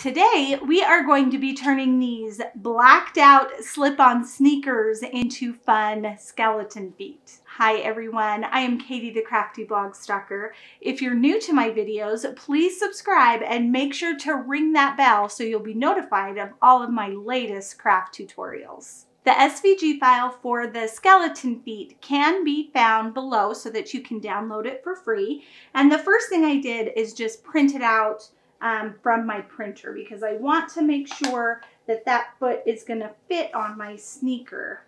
Today, we are going to be turning these blacked out slip-on sneakers into fun skeleton feet. Hi everyone, I am Katie the Crafty Blog Stalker. If you're new to my videos, please subscribe and make sure to ring that bell so you'll be notified of all of my latest craft tutorials. The SVG file for the skeleton feet can be found below so that you can download it for free. And the first thing I did is just print it out from my printer because I want to make sure that that foot is going to fit on my sneaker.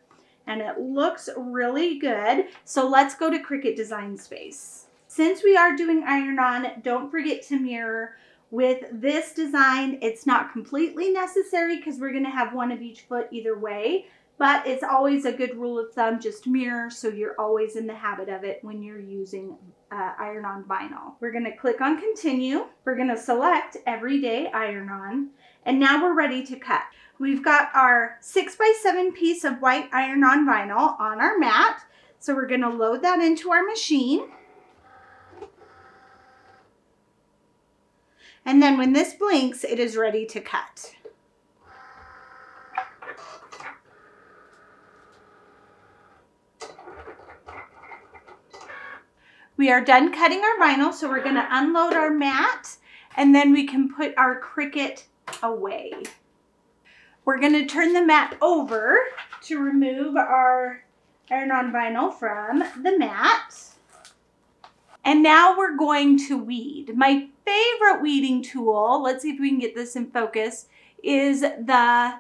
And it looks really good. So let's go to Cricut Design Space. Since we are doing iron-on, don't forget to mirror. With this design, it's not completely necessary because we're going to have one of each foot either way. But it's always a good rule of thumb, just mirror so you're always in the habit of it when you're using iron-on vinyl. We're going to click on continue. We're going to select everyday iron-on. And now we're ready to cut. We've got our 6x7 piece of white iron-on vinyl on our mat. So we're going to load that into our machine. And then when this blinks, it is ready to cut. We are done cutting our vinyl, so we're going to unload our mat and then we can put our Cricut away. We're going to turn the mat over to remove our iron-on vinyl from the mat. And now we're going to weed. My favorite weeding tool, let's see if we can get this in focus, is the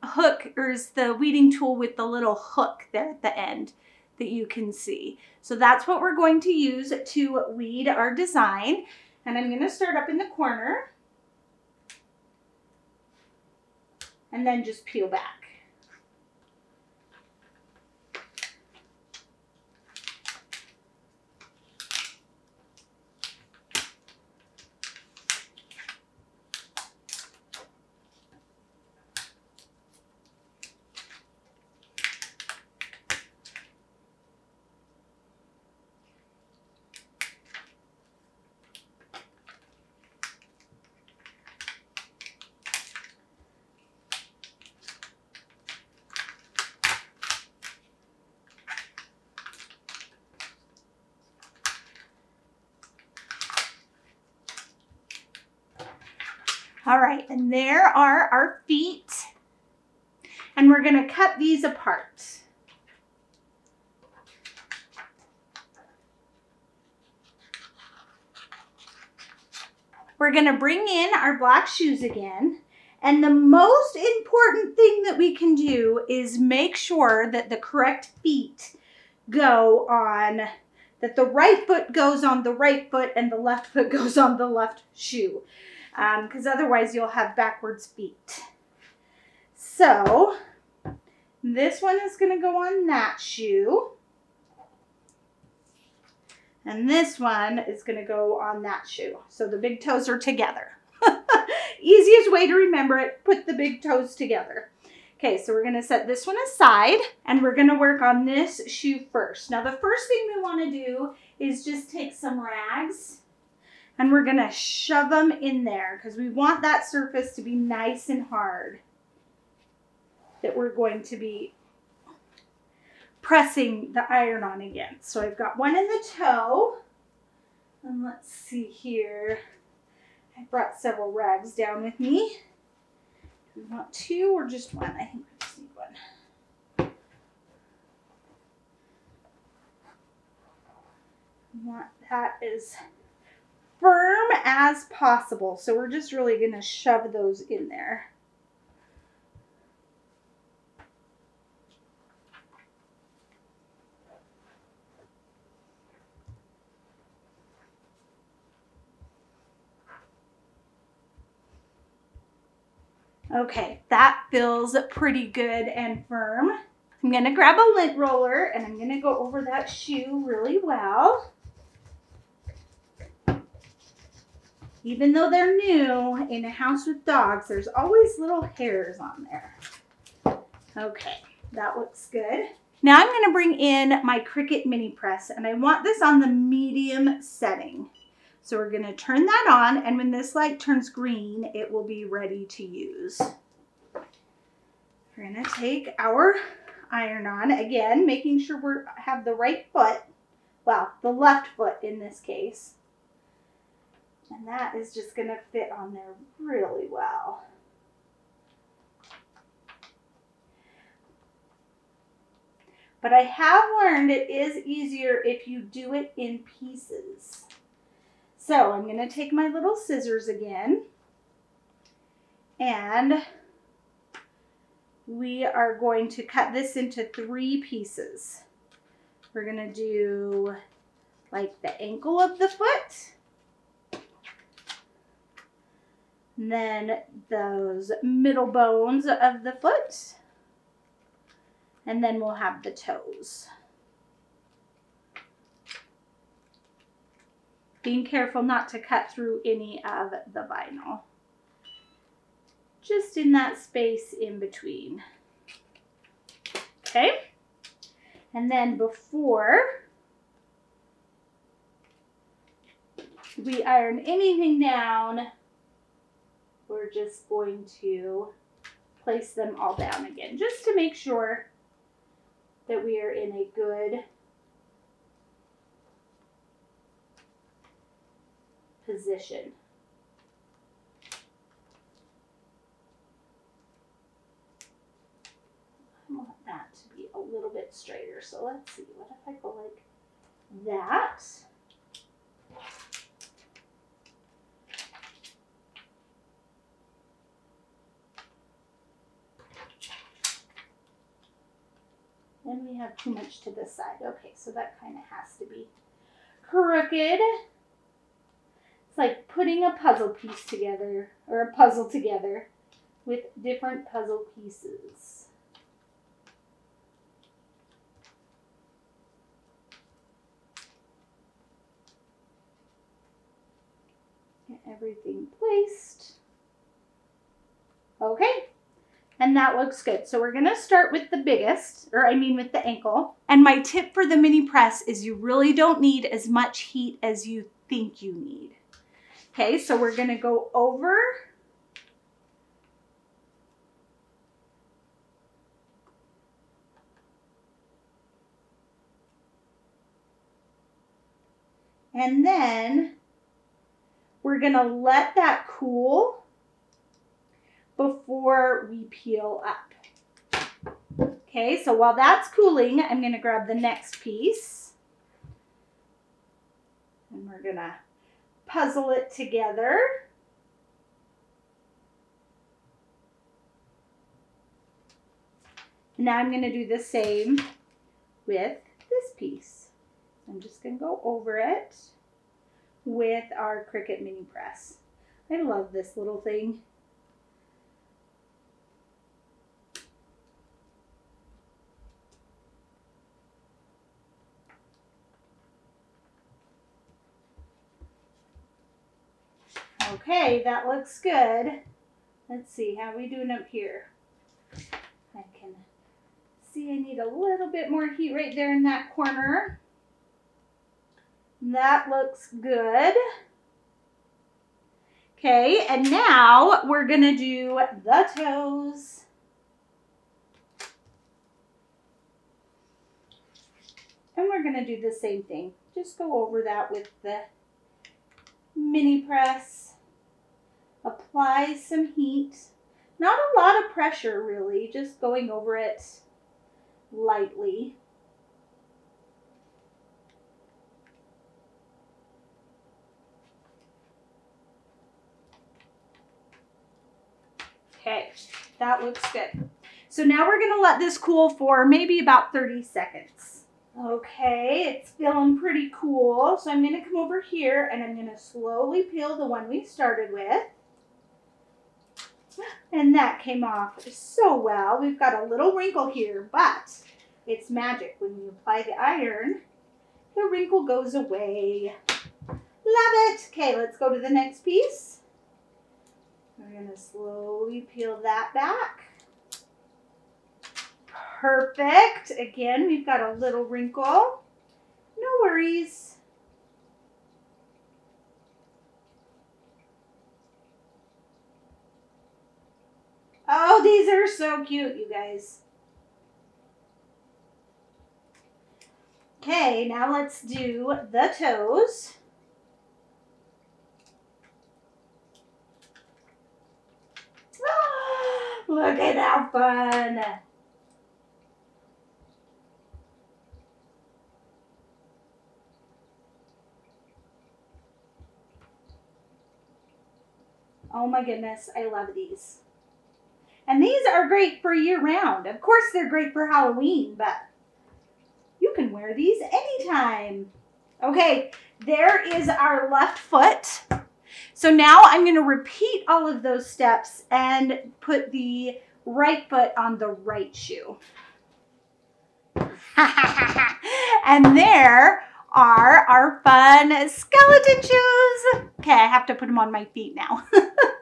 hook, or is the weeding tool with the little hook there at the end that you can see. So that's what we're going to use to weed our design. And I'm going to start up in the corner and then just peel back. All right, and there are our feet, and we're going to cut these apart. We're going to bring in our black shoes again, and the most important thing that we can do is make sure that the correct feet go on, that the right foot goes on the right foot and the left foot goes on the left shoe. Because otherwise you'll have backwards feet. So this one is going to go on that shoe. And this one is going to go on that shoe. So the big toes are together. Easiest way to remember it, put the big toes together. Okay, so we're going to set this one aside and we're going to work on this shoe first. Now the first thing we want to do is just take some rags and we're going to shove them in there because we want that surface to be nice and hard that we're going to be pressing the iron on against. So I've got one in the toe. And let's see here. I brought several rags down with me. Do we want two or just one? I think we just need one. We want that as firm as possible. So we're just really going to shove those in there. Okay, that feels pretty good and firm. I'm going to grab a lint roller and I'm going to go over that shoe really well. Even though they're new, in a house with dogs, there's always little hairs on there. Okay, that looks good. Now I'm going to bring in my Cricut mini press and I want this on the medium setting. So we're gonna turn that on, and when this light turns green, it will be ready to use. We're gonna take our iron on, again, making sure we have the right foot, well, the left foot in this case. And that is just gonna fit on there really well. But I have learned it is easier if you do it in pieces. So I'm going to take my little scissors again, and we are going to cut this into 3 pieces. We're going to do like the ankle of the foot, and then those middle bones of the foot, and then we'll have the toes. Being careful not to cut through any of the vinyl. Just in that space in between. Okay? And then before we iron anything down, we're just going to place them all down again, just to make sure that we are in a good position. I want that to be a little bit straighter, so let's see, what if I go like that? Then we have too much to this side. Okay, so that kind of has to be crooked. It's like putting a puzzle piece together, or a puzzle together with different puzzle pieces. Get everything placed. Okay. And that looks good. So we're gonna start with the biggest, or I mean with the ankle. And my tip for the mini press is you really don't need as much heat as you think you need. Okay, so we're gonna go over and then we're gonna let that cool before we peel up. Okay, so while that's cooling, I'm gonna grab the next piece and we're gonna puzzle it together. Now I'm gonna do the same with this piece. I'm just gonna go over it with our Cricut mini press. I love this little thing. Okay, that looks good. Let's see, how are we doing up here? I can see I need a little bit more heat right there in that corner. That looks good. Okay, and now we're gonna do the toes. And we're gonna do the same thing. Just go over that with the mini press. Apply some heat. Not a lot of pressure really, just going over it lightly. Okay, that looks good. So now we're gonna let this cool for maybe about 30 seconds. Okay, it's feeling pretty cool. So I'm gonna come over here and I'm gonna slowly peel the one we started with. And that came off so well. We've got a little wrinkle here, but it's magic. When you apply the iron, the wrinkle goes away. Love it. Okay, let's go to the next piece. We're gonna slowly peel that back. Perfect. Again, we've got a little wrinkle. No worries. These are so cute, you guys. Okay, now let's do the toes. Look at how fun. Oh my goodness, I love these. And these are great for year-round. Of course, they're great for Halloween, but you can wear these anytime. Okay, there is our left foot. So now I'm going to repeat all of those steps and put the right foot on the right shoe. And there are our fun skeleton shoes. Okay, I have to put them on my feet now.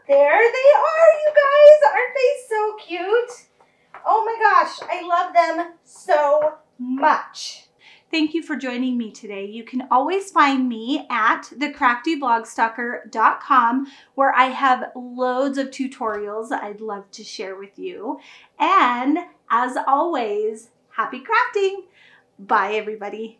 There they are, you guys. Aren't they so cute? Oh my gosh, I love them so much. Thank you for joining me today. You can always find me at thecraftyblogStalker.com, where I have loads of tutorials I'd love to share with you. And as always, happy crafting. Bye, everybody.